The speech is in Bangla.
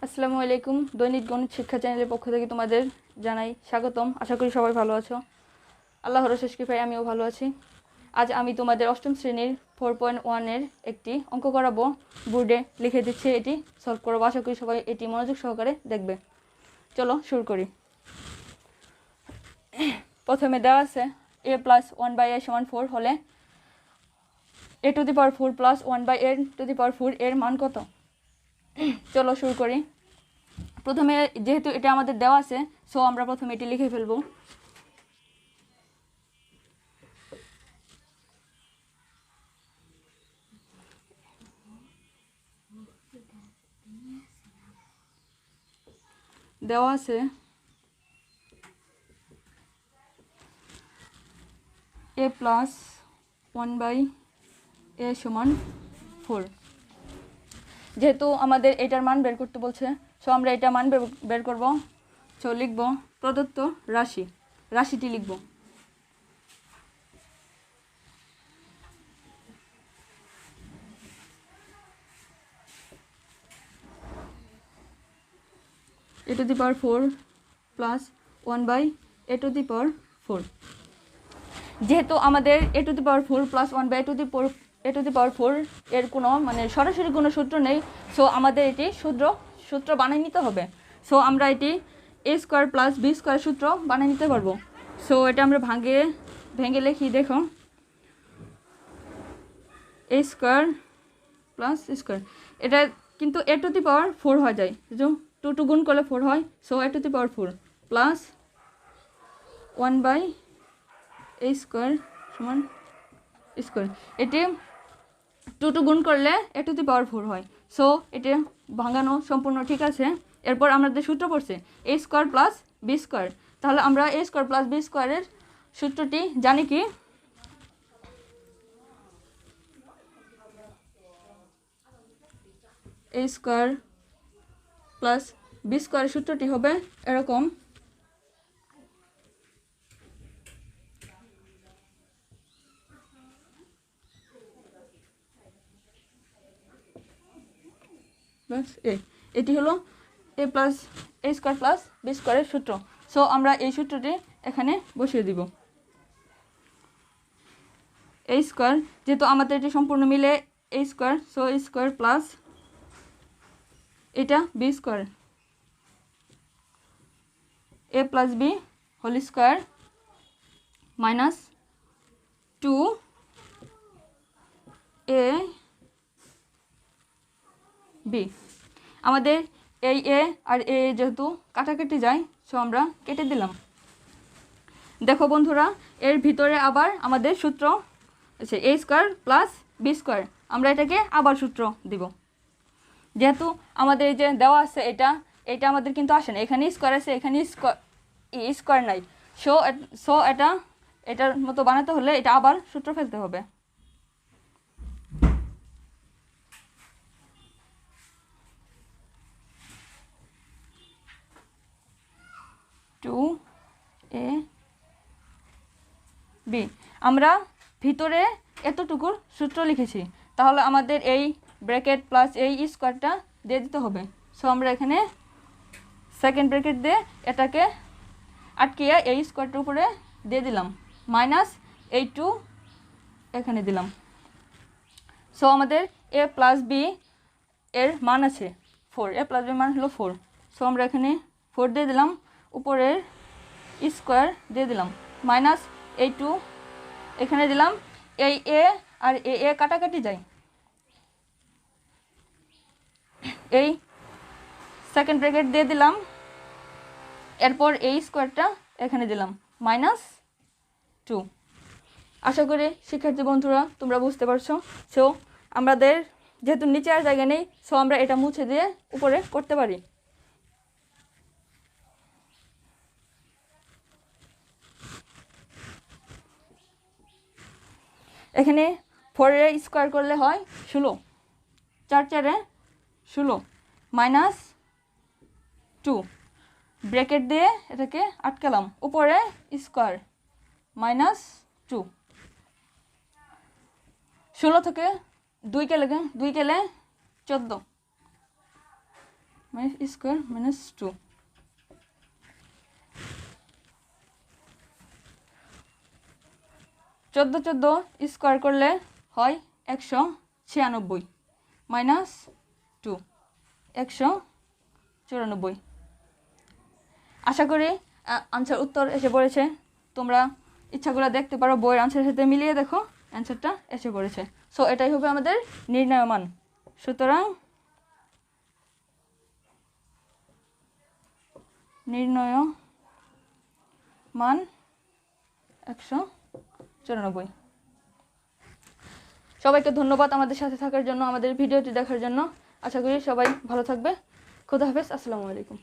আসসালামু আলাইকুম। দৈনিক গণিত শিক্ষা চ্যানেলের পক্ষ থেকে তোমাদের জানাই স্বাগতম। আশা করি সবাই ভালো আছো। আল্লাহর অশেষ কৃপায় আমিও ভালো আছি। আজ আমি তোমাদের অষ্টম শ্রেণীর 4.1 একটি অঙ্ক করাবো। বোর্ডে লিখে দিচ্ছি, এটি সলভ করবো। আশা করি সবাই এটি মনোযোগ সহকারে দেখবে। চলো শুরু করি। প্রথমে দেওয়া আছে a + 1/a = 4 হলে a⁴ + 1/a⁴ এর মান কত? চলো শুরু করি। প্রথমে যেহেতু এটা আমাদের দেওয়া আছে, সো আমরা প্রথমে এটি লিখে ফেলবো। দেওয়া আছে a + 1/a = 4। যেহেতু আমাদের এটার মান বের করতে বলছে, সো আমরা এটা মান বের করব। সো লিখব প্রদত্ত রাশিটি লিখব। a⁴ + 1/a⁴। যেহেতু আমাদের a⁴ + 1/a⁴ এর কোনো সরাসরি কোনো সূত্র নেই, সো আমাদের এটি সূত্র বানিয়ে নিতে হবে। সো আমরা এটি a² + b² সূত্র বানিয়ে নিতে পারবো। সো এটা আমরা ভেঙে লিখি। দেখো, a² + a², এটা কিন্তু a⁴ হয়ে যায়, 2 গুণ করলে 4 হয়। সো a⁴ + 1/a² = এটি 2 গুণ করলে a⁴ হয়। সো এটা ভাঙানো সম্পূর্ণ ঠিক আছে। এরপর আমাদের সূত্র পড়ছে a² + b²। তাহলে আমরা a² + b² এর সূত্রটি জানি কি? a² + b² সূত্রটি হবে এরকম। এটি হলো a² + b² এর সূত্র। সো আমরা এই সূত্রটি এখানে বসিয়ে দিব। a², যেহেতু আমাদের এটি সম্পূর্ণ মিলে a², সো a² প্লাস এটা b², a + b² - 2ab। আমাদের এই a আর a যেহেতু কাটাকাটি যায়, সো আমরা কেটে দিলাম। দেখো বন্ধুরা, এর ভিতরে আবার আমাদের সূত্র আছে a² + b²। আমরা এটাকে আবার সূত্র দিব। যেহেতু আমাদের এই যে দেওয়া আছে এটা আমাদের কিন্তু আসে না, এখানে স্কোয়ার আছে, এখানে স্কোয়ার নাই। সো এটার মতো বানাতে হলে এটা আবার সূত্র ফেলতে হবে। আমরা ভিতরে এতটুকুর সূত্র লিখেছি, তাহলে আমাদের এই ব্র্যাকেট প্লাস এই স্কোয়ারটা দিয়ে দিতে হবে। সো আমরা এখানে সেকেন্ড ব্র্যাকেট দিয়ে এটাকে আটকিয়ে এই স্কোয়ারটার উপরে দিয়ে দিলাম, -2 এখানে দিলাম। সো আমাদের a + b এর মান আছে 4, a + b মান হলো 4। সো আমরা এখানে 4 দিয়ে দিলাম, উপরের স্কোয়ার দিয়ে দিলাম, -2 এখানে দিলাম। এই a আর a কাটাকাটি যায়, এই সেকেন্ড ব্র্যাকেট দিয়ে দিলাম। এরপর এই স্কোয়ারটা এখানে দিলাম, -2। আশা করি শিক্ষার্থী বন্ধুরা তোমরা বুঝতে পারছো। সো আমাদের যেহেতু নিচে আর জায়গা নেই, সো আমরা এটা মুছে দিয়ে উপরে করতে পারি। এখানে 4 স্কোয়ার করলে হয় 16, 4 4 16, -2 ব্র্যাকেট দিয়ে এটাকে আটকালাম, উপরে স্কোয়ার, -2। 16 থেকে 2 গেলে 14, স্কোয়ার মাইনাস 2। চোদ্দো স্কোয়ার করলে হয় 196 মাইনাস 2 194। আশা করি আনসার উত্তর এসে পড়েছে। তোমরা ইচ্ছা করে দেখতে পারো, বইয়ের আনসারের সাথে মিলিয়ে দেখো, অ্যান্সারটা এসে পড়েছে। সো এটাই হবে আমাদের নির্ণয় মান। সুতরাং নির্ণয় মান 194। সবাইকে ধন্যবাদ আমাদের সাথে থাকার জন্য, আমাদের ভিডিওটি দেখার জন্য। আশা করি সবাই ভালো থাকবে। খোদা হাফেজ। আসসালামু আলাইকুম।